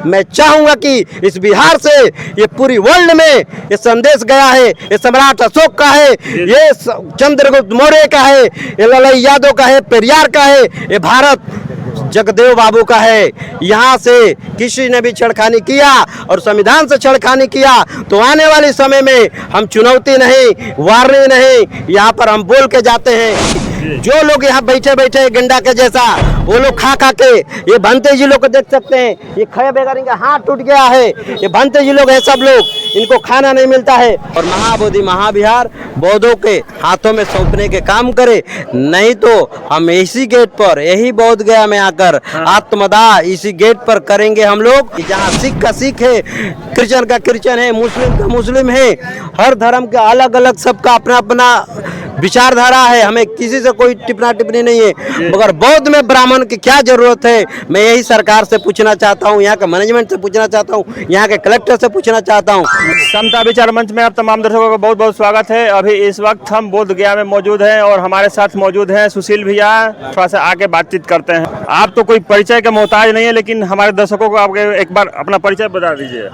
मैं चाहूंगा कि इस बिहार से ये पूरी वर्ल्ड में ये संदेश गया है, ये सम्राट अशोक का है, ये चंद्रगुप्त मौर्य का है, ये ललाई यादव का है, पेरियार का है, ये भारत जगदेव बाबू का है। यहाँ से किसी ने भी छेड़खानी किया और संविधान से छेड़खानी किया तो आने वाले समय में हम चुनौती नहीं, वार्निंग नहीं, यहाँ पर हम बोल के जाते हैं। जो लोग यहाँ बैठे बैठे गंडा के जैसा वो लोग खा खा के, ये भंते जी लोग को देख सकते हैं, ये खड़े बेगर इनका हाथ टूट गया है, ये भंते जी लोग हैं सब लोग, इनको खाना नहीं मिलता है। और महाबोधि महाविहार बौद्धों के हाथों में सौंपने के काम करे, नहीं तो हम इसी गेट पर, यही बौद्ध गया में आकर आत्मदाह इसी गेट पर करेंगे हम लोग। जहाँ सिख का सिख है, क्रिश्चियन का क्रिश्चियन है, मुस्लिम का मुस्लिम है, हर धर्म का अलग अलग सबका अपना अपना विचारधारा है, हमें किसी से कोई टिप्पणी टिप्पणी नहीं है। मगर बौद्ध में ब्राह्मण की क्या जरूरत है, मैं यही सरकार से पूछना चाहता हूँ, यहाँ के मैनेजमेंट से पूछना चाहता हूँ, यहाँ के कलेक्टर से पूछना चाहता हूँ। समता विचार मंच में आप तमाम दर्शकों का बहुत बहुत स्वागत है। अभी इस वक्त हम बोध गया में मौजूद हैं और हमारे साथ मौजूद हैं सुशील भैया। थोड़ा सा आके बातचीत करते हैं। आप तो कोई परिचय का मोहताज नहीं है, लेकिन हमारे दर्शकों को आप एक बार अपना परिचय बता दीजिए।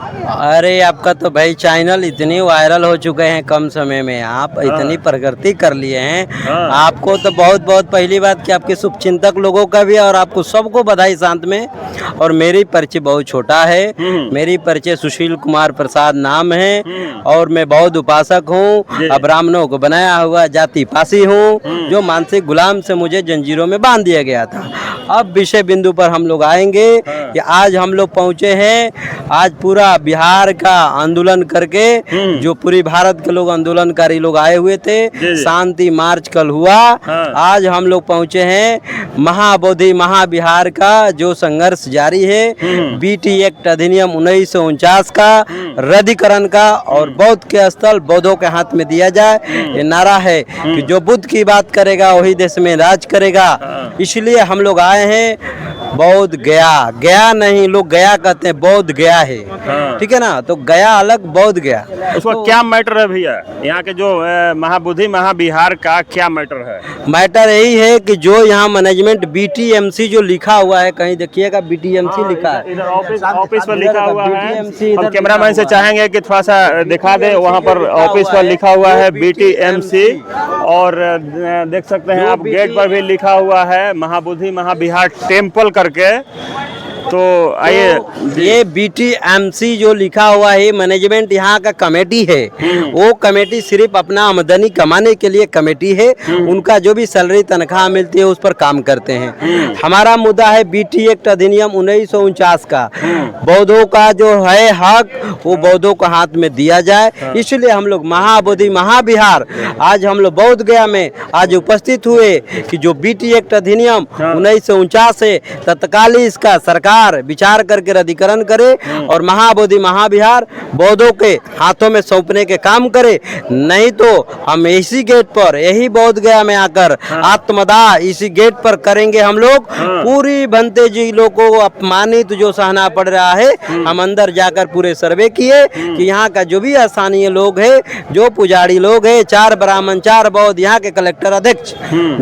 अरे आपका तो भाई चैनल इतनी वायरल हो चुके हैं कम समय में, आप इतनी प्रगति कर लिए हैं। आपको तो बहुत बहुत पहली बात कि आपके शुभचिंतक लोगों का भी और आपको सबको बधाई शांत में। और मेरी परिचय बहुत छोटा है, मेरी परिचय सुशील कुमार प्रसाद नाम है और मैं बौद्ध उपासक हूँ, ब्राह्मणों को बनाया हुआ जाति पासी हूँ, जो मानसिक गुलाम से मुझे जंजीरों में बांध दिया गया था। अब विषय बिंदु पर हम लोग आएंगे कि आज हम लोग पहुँचे हैं, आज पूरा बिहार का आंदोलन करके, जो पूरी भारत के लोग आंदोलनकारी लोग आए हुए थे, शांति मार्च कल हुआ। आज हम लोग पहुँचे हैं महाबोधि महाविहार का जो संघर्ष जारी है, बीटी एक्ट अधिनियम 1949 का रद्दीकरण का और बौद्ध के स्थल बौद्धों के हाथ में दिया जाए, ये नारा है कि जो बुद्ध की बात करेगा वही देश में राज करेगा। इसलिए हम लोग आए हैं बौद्ध गया, गया नहीं लोग गया कहते हैं, बौद्ध गया है, ठीक है ना। तो गया अलग, बौद्ध गया। उसका तो क्या मैटर है भैया, यहाँ के जो महाबोधि महाविहार का क्या मैटर है? मैटर यही है कि जो यहाँ मैनेजमेंट बीटीएमसी जो लिखा हुआ है, कहीं देखिएगा बीटीएमसी लिखा है, इधर ऑफिस पर लिखा हुआ है। हम कैमरामैन से चाहेंगे कि थोड़ा सा दिखा दे, वहाँ पर ऑफिस पर लिखा हुआ है बीटीएमसी और देख सकते हैं आप गेट पर भी लिखा हुआ है महाबोधि महाविहार टेम्पल करके। तो आइए, ये बीटीएमसी जो लिखा हुआ है मैनेजमेंट यहाँ का कमेटी है, वो कमेटी सिर्फ अपना आमदनी कमाने के लिए कमेटी है, उनका जो भी सैलरी तनख्वाह मिलती है उस पर काम करते हैं। हमारा मुद्दा है बीटी एक्ट अधिनियम 1949 का, बौद्धों का जो है हक वो बौद्धों को हाथ में दिया जाए। इसलिए हम लोग महाबोधि महाविहार आज हम लोग बौद्ध गया में आज उपस्थित हुए कि जो बीटी एक्ट अधिनियम 1949 है तत्काल इसका सरकार विचार करके रद्दीकरण करे और महाबोधि महाविहार बौद्धों के हाथों में सौंपने के काम करे, नहीं तो हम इसी गेट पर, यही बौद्ध गया में आकर आत्मदाह इसी गेट पर करेंगे हम लोग। पूरी भंते जी लोगों को अपमानित जो सहना पड़ रहा है, हम अंदर जाकर पूरे सर्वे किए कि यहाँ का जो भी स्थानीय लोग है, जो पुजारी लोग है, 4 ब्राह्मण 4 बौद्ध, यहाँ के कलेक्टर अध्यक्ष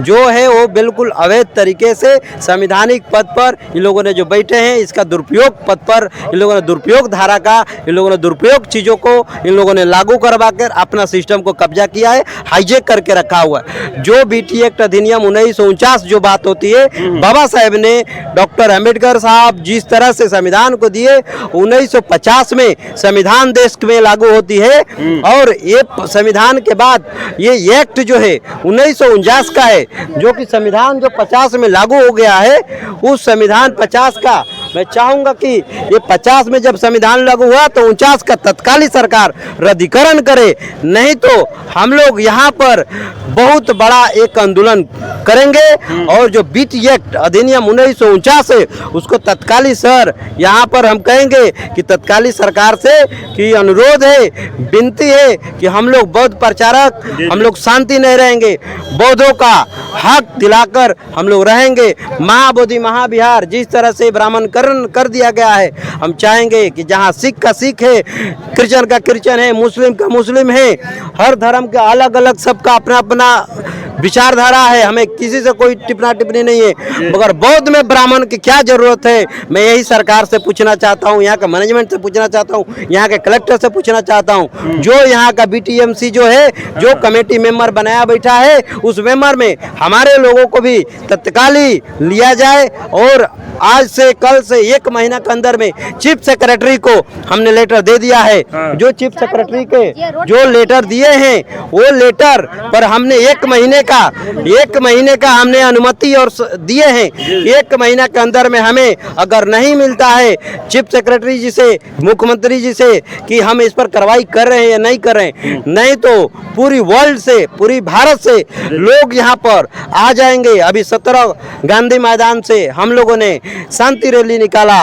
जो है वो बिल्कुल अवैध तरीके से संवैधानिक पद पर इन लोगों ने जो बैठे हैं, इसका दुरुपयोग पद पर इन लोगों ने दुरुपयोग धारा का, इन लोगों ने दुरुपयोग चीजों को इन लोगों ने लागू करवा कर अपना सिस्टम को कब्जा किया है, हाईजेक करके रखा हुआ है। जो बीटी एक्ट अधिनियम 1949 जो बात होती है, बाबा साहेब ने, डॉक्टर अंबेडकर साहब जिस तरह से संविधान को दिए, 1950 में संविधान देश में लागू होती है और ये संविधान के बाद ये एक्ट जो है 1949 का है, जो कि संविधान जो 50 में लागू हो गया है, उस संविधान 50 का मैं चाहूंगा कि ये 50 में जब संविधान लागू हुआ तो 49 का तत्कालीन सरकार रद्दीकरण करे, नहीं तो हम लोग यहाँ पर बहुत बड़ा एक आंदोलन करेंगे और जो बीटी एक्ट अधिनियम 1949 है उसको तत्कालीन सर यहाँ पर हम कहेंगे कि तत्कालीन सरकार से कि अनुरोध है, विनती है कि हम लोग बौद्ध प्रचारक, हम लोग शांति नहीं रहेंगे, बौद्धों का हक दिलाकर हम लोग रहेंगे। महाबोधि महाविहार जिस तरह से ब्राह्मणकरण कर दिया गया है, हम चाहेंगे कि जहाँ सिख का सिख है, क्रिश्चियन का क्रिश्चियन है, मुस्लिम का मुस्लिम है, हर धर्म का अलग अलग सबका अपना अपना विचारधारा है, हमें किसी से कोई टिप्पणी टिप्पणी नहीं है, मगर बौद्ध में ब्राह्मण की क्या जरूरत है, मैं यही सरकार से पूछना चाहता हूँ, यहाँ के मैनेजमेंट से पूछना चाहता हूँ, यहाँ के कलेक्टर से पूछना चाहता हूँ। जो यहाँ का BTMC जो है, जो कमेटी मेंबर बनाया बैठा है, उस मेंबर में हमारे लोगों को भी तत्काली लिया जाए और आज से कल से 1 महीना के अंदर में चीफ सेक्रेटरी को हमने लेटर दे दिया है। जो चीफ सेक्रेटरी के जो लेटर दिए हैं, वो लेटर पर हमने 1 महीने का हमने अनुमति और दिए हैं। 1 महीना के अंदर में हमें अगर नहीं मिलता है चीफ सेक्रेटरी जी से, मुख्यमंत्री जी से कि हम इस पर कार्रवाई कर रहे हैं या नहीं कर रहे हैं, नहीं तो पूरी वर्ल्ड से, पूरी भारत से लोग यहाँ पर आ जाएंगे। अभी 17 गांधी मैदान से हम लोगों ने शांति रैली निकाला,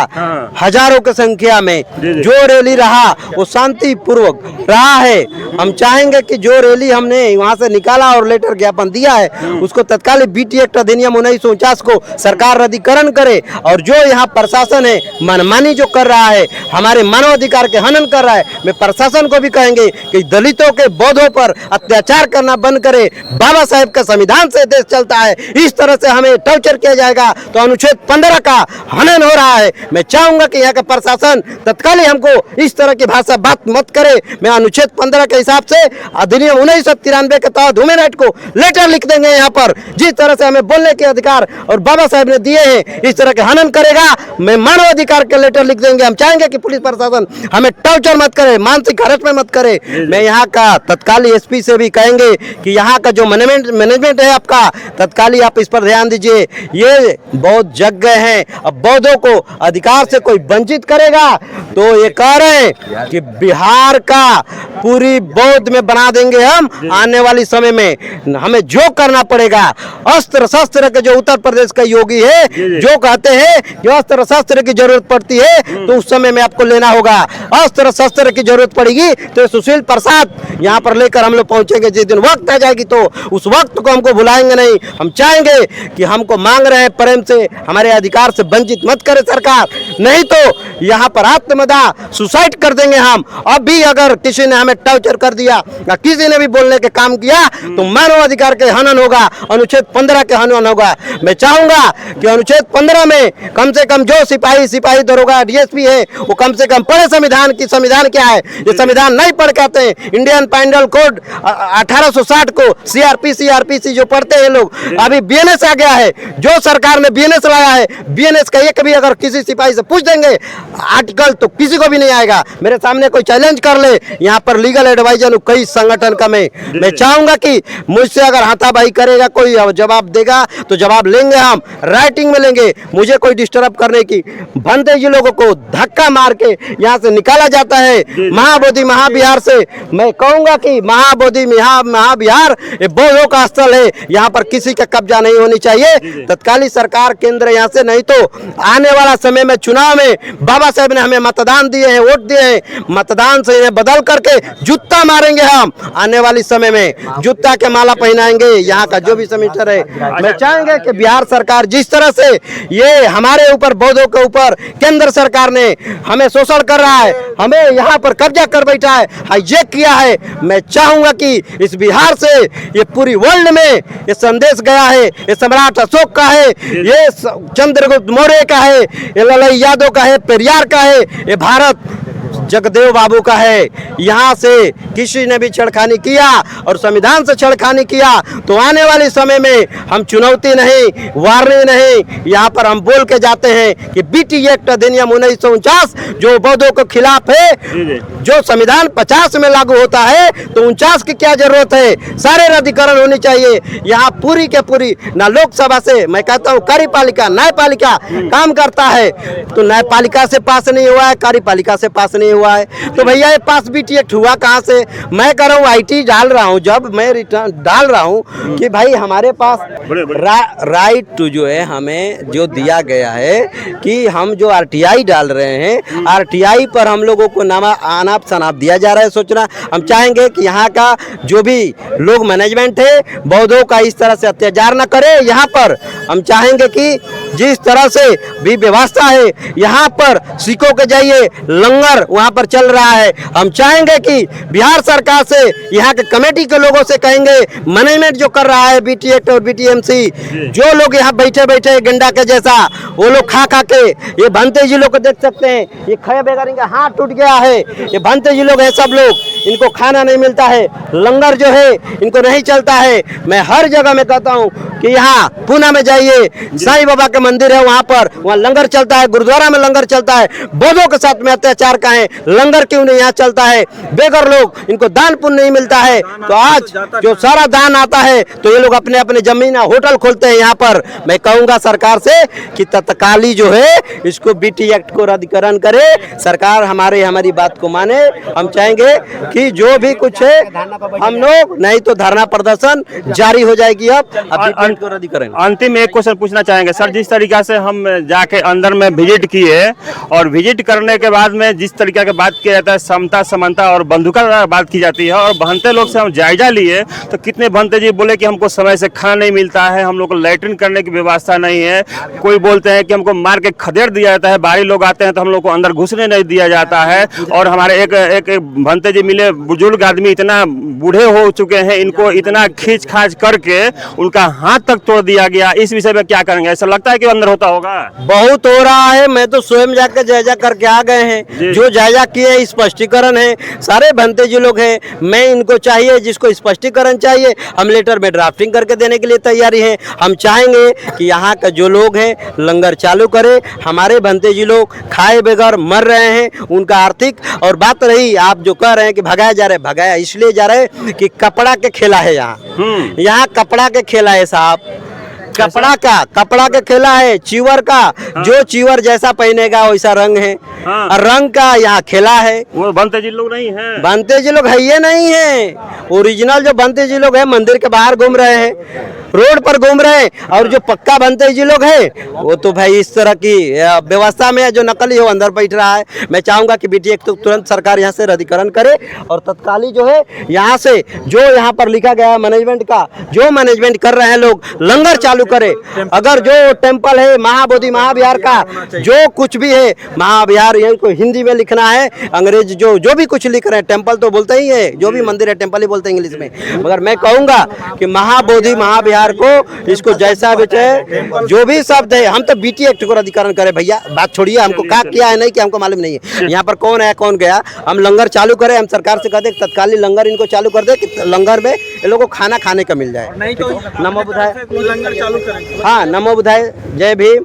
हजारों की संख्या में जो रैली रहा वो शांति पूर्वक रहा है। हम चाहेंगे कि जो रैली हमने वहां से निकाला और लेटर ज्ञापन दिया है, उसको तत्काल BT एक्ट अधिनियम 1949 को सरकार रद्दीकरण करे। और जो यहाँ प्रशासन है मनमानी जो कर रहा है, हमारे मानव अधिकार के हनन कर रहा है, मैं प्रशासन को भी कहेंगे कि दलितों के बौद्धों पर अत्याचार करना बंद करे। बाबा साहेब का संविधान से देश चलता है, इस तरह से हमें टॉर्चर किया जाएगा तो अनुच्छेद 15 का हनन हो रहा है। मैं चाहूंगा कि यहाँ का प्रशासन तत्काल हमको इस तरह की भाषा बात मत करे। मैं अनुच्छेद 15 के हिसाब से अधिनियम 1993 के तहत ह्यूमन राइट को लेटर लिख देंगे। यहाँ पर जिस तरह से हमें बोलने के अधिकार और बाबा साहेब ने दिए हैं, इस तरह के हनन करेगा, मैं मानव अधिकार के लेटर लिख देंगे। हम चाहेंगे कि पुलिस प्रशासन हमें टॉर्चर मत करे, मानसिक हरासमेंट मत करे। मैं यहाँ का तत्काली SP से भी कहेंगे कि यहाँ का जो मैनेजमेंट है आपका, तत्काली आप इस पर ध्यान दीजिए। ये बहुत जग गए हैं, अब बौद्धों को अधिकार से कोई वंचित करेगा तो ये कह रहे हैं कि बिहार का पूरी बौद्ध में बना देंगे हम। आने वाली समय में हमें जो करना पड़ेगा, अस्त्र शस्त्र के जो उत्तर प्रदेश का योगी है जो कहते हैं कि अस्त्र शस्त्र की जरूरत पड़ती है तो उस समय में आपको लेना होगा। अस्त्र शस्त्र की जरूरत पड़ेगी तो सुशील प्रसाद यहाँ पर लेकर हम लोग पहुंचेंगे। जिस दिन वक्त आ जाएगी तो उस वक्त को हमको भुलाएंगे नहीं। हम चाहेंगे कि हमको मांग रहे हैं प्रेम से, हमारे अधिकार से वंचित मत करे सरकार, नहीं तो यहाँ पर आत्मदाह सुसाइड कर देंगे हम। अब भी अगर किसी ने हमें टॉर्चर कर दिया या किसी ने भी बोलने के काम किया तो मानव अधिकार के हनन होगा, अनुच्छेद 15 के हनन होगा। मैं चाहूंगा कि अनुच्छेद 15 में कम से कम जो सिपाही दरोगा DSP है वो कम से कम पढ़े संविधान की। संविधान क्या है, ये संविधान नहीं पढ़ के आते हैं। इंडियन पेनल कोड 1860 को CRPC जो पढ़ते हैं लोग, अभी BNS आ गया है, जो सरकार ने BNS लाया है, BNS का एक भी अगर किसी सिपाही से पूछ देंगे आर्टिकल तो किसी को भी नहीं आएगा। मेरे सामने कोई चैलेंज कर ले, यहाँ पर लीगल एडवाइजर कई संगठन का मैं चाहूंगा कि मुझसे अगर हाथापाई करेगा कोई जवाब देगा तो जवाब लेंगे, हम राइटिंग में लेंगे। मुझे कोई डिस्टर्ब करने की, भंते जी लोगों को धक्का मार के यहाँ से निकाला जाता है महाबोधि महाविहार से। मैं कहूंगा कि महाबोधि महाविहार ये बौद्धों का स्थल है, यहाँ पर किसी का कब्जा नहीं होनी चाहिए। तत्कालीन सरकार केंद्र यहाँ से, नहीं तो आने वाला समय में चुनाव में बाबा साहेब ने हमें मतदान दिए हैं, वोट दिए हैं, मतदान से इन्हें बदल करके जूता मारेंगे हम। आने वाली समय में जूता के माला पहनाएंगे यहाँ का जो भी समिटर है। मैं चाहेंगे कि बिहार सरकार जिस तरह से ये हमारे ऊपर बौद्धों के ऊपर केंद्र सरकार ने हमें शोषण कर रहा है, हमें यहाँ पर कब्जा कर बैठा है, हाईजैक किया है, मैं चाहूंगा कि इस बिहार से ये पूरी वर्ल्ड में ये संदेश गया है। ये सम्राट अशोक का है, ये चंद्रगुप्त मौर्य का है, ये ललाई यादव का है, पेरियार का है, ये भारत जगदेव बाबू का है। यहाँ से किसी ने भी छेड़खानी किया और संविधान से छेड़खानी किया तो आने वाले समय में हम चुनौती नहीं, वार्निंग नहीं, यहाँ पर हम बोल के जाते हैं कि BT एक्ट अधिनियम 1949 जो बौद्धों के खिलाफ है, जो संविधान 50 में लागू होता है तो 49 की क्या जरूरत है, सारे रद्दीकरण होनी चाहिए। यहाँ पूरी के पूरी ना लोकसभा से, मैं कहता हूँ कार्यपालिका न्यायपालिका काम करता है तो न्यायपालिका से पास नहीं हुआ है, कार्यपालिका से पास नहीं हुआ है, तो भैया ये पास BT एक्ट हुआ कहाँ से? मैं कह रहा हूँ IT डाल रहा हूँ, जब मैं रिटर्न डाल रहा हूँ कि भाई हमारे पास राइट टू जो है हमें जो दिया गया है कि हम जो RTI डाल रहे हैं, RTI पर हम लोगों को अनाप शनाप दिया जा रहा है सोचना। हम चाहेंगे कि यहाँ का जो भी लोग मैनेजमेंट है बौद्धों का इस तरह से अत्याचार न करे। यहाँ पर हम चाहेंगे कि जिस तरह से भी व्यवस्था है यहाँ पर सिखों के जाइए लंगर वहाँ पर चल रहा है। हम चाहेंगे कि बिहार सरकार से यहाँ के कमेटी के लोगों से कहेंगे, मैनेजमेंट जो कर रहा है बीटी एक्ट और बीटीएमसी, जो लोग यहाँ बैठे बैठे गंडा के जैसा वो लोग खा खा के, ये भंते जी लोग को देख सकते हैं, ये खड़े बेगर इनका हाथ टूट गया है, ये भंते जी लोग हैं सब लोग, इनको खाना नहीं मिलता है, लंगर जो है इनको नहीं चलता है। मैं हर जगह में कहता हूँ कि यहाँ पूना में जाइए, साईं बाबा के मंदिर है वहाँ पर, वहाँ लंगर चलता है, गुरुद्वारा में लंगर चलता है। बौद्धों के साथ में अत्याचार का है, लंगर क्यों नहीं यहाँ चलता है? बेगर लोग, इनको दान पुण्य नहीं मिलता है, तो आज जो सारा दान आता है तो ये लोग अपने अपने जमीन होटल खोलते हैं यहाँ पर। मैं कहूँगा सरकार से कि तत्काली जो है इसको बीटी एक्ट को रद्दीकरण करे, सरकार हमारी बात को माने। हम चाहेंगे कि जो भी कुछ है हम लोग, नहीं तो धरना प्रदर्शन जारी हो जाएगी। अब को रद्दीकरण। अंतिम एक क्वेश्चन पूछना चाहेंगे सर, जिस तरीका से हम जाके अंदर में विजिट किए और विजिट करने के बाद में जिस तरीके की बात किया जाता है, समता समानता और बंधुता बात की जाती है, और भंते लोग से हम जायजा लिए तो कितने भंते जी बोले कि हमको समय से खाना नहीं मिलता है, हम लोग को लैट्रिन करने की व्यवस्था नहीं है, कोई बोलते हैं कि हमको मार के खदेड़ दिया जाता है, बाहरी लोग आते हैं तो हम लोग को अंदर घुसने नहीं दिया जाता है। और हमारे एक भंते जी मिले, बुजुर्ग आदमी इतना बूढ़े हो चुके हैं, इनको इतना खींच खाच करके उनका हाथ तक तोड़ दिया गया। इस विषय में क्या करेंगे? ऐसा लगता है कि अंदर होता होगा, बहुत हो रहा है। मैं तो स्वयं जाकर जायजा करके आ गए हैं, जो जायजा किए स्पष्टीकरण है, सारे भंते जी लोग हैं। मैं इनको चाहिए, जिसको स्पष्टीकरण चाहिए हम लेटर में ड्राफ्टिंग करके देने के लिए तैयारी है। हम चाहेंगे कि यहाँ का जो लोग हैं लंगर चालू करे, हमारे भंते जी लोग खाए बगैर मर रहे हैं, उनका आर्थिक। और बात रही आप जो कह रहे हैं कि भगाया जा रहा है, भगाया इसलिए जा रहे हैं कि कपड़ा के खेला है यहाँ कपड़ा के खेला है साहब, कपड़ा के खेला है, चीवर का। जो चीवर जैसा पहनेगा वैसा रंग है, और रंग का यहाँ खेला है। वो भंते जी लोग नहीं है, भंते जी लोग है ये नहीं है। ओरिजिनल जो भंते जी लोग हैं मंदिर के बाहर घूम रहे हैं, रोड पर घूम रहे हैं, और जो पक्का भंते जी लोग हैं वो तो भाई इस तरह की व्यवस्था में है, जो नकली हो अंदर बैठ रहा है। मैं चाहूंगा कि बीटी एक्ट तो तुरंत सरकार यहाँ से रद्दीकरण करे, और तत्काली जो है यहाँ से जो यहाँ पर लिखा गया है मैनेजमेंट का, जो मैनेजमेंट कर रहे हैं लोग लंगर चालू करे। अगर जो टेम्पल है महाबोधि महाविहार का, जो कुछ भी है महाविहार, यही को हिंदी में लिखना है, अंग्रेज जो भी कुछ लिख रहे हैं, टेम्पल तो बोलते ही है, जो भी मंदिर है टेम्पल ही बोलते हैं इंग्लिश में, मगर मैं कहूंगा कि महाबोधि महाविहार को, इसको जैसा भी चाहे जो भी शब्द है, हम तो बीटी एक्ट को रद्दीकरण करें भैया। बात छोड़िए, हमको क्या किया है नहीं कि हमको मालूम नहीं है, यहाँ पर कौन है कौन गया। हम लंगर चालू करें, हम सरकार से कहते तत्काली लंगर इनको चालू कर दे कि लंगर में ये लोगों को खाना खाने का मिल जाए। नमो बुधाय, हाँ नमो बुधाय, जय भीम।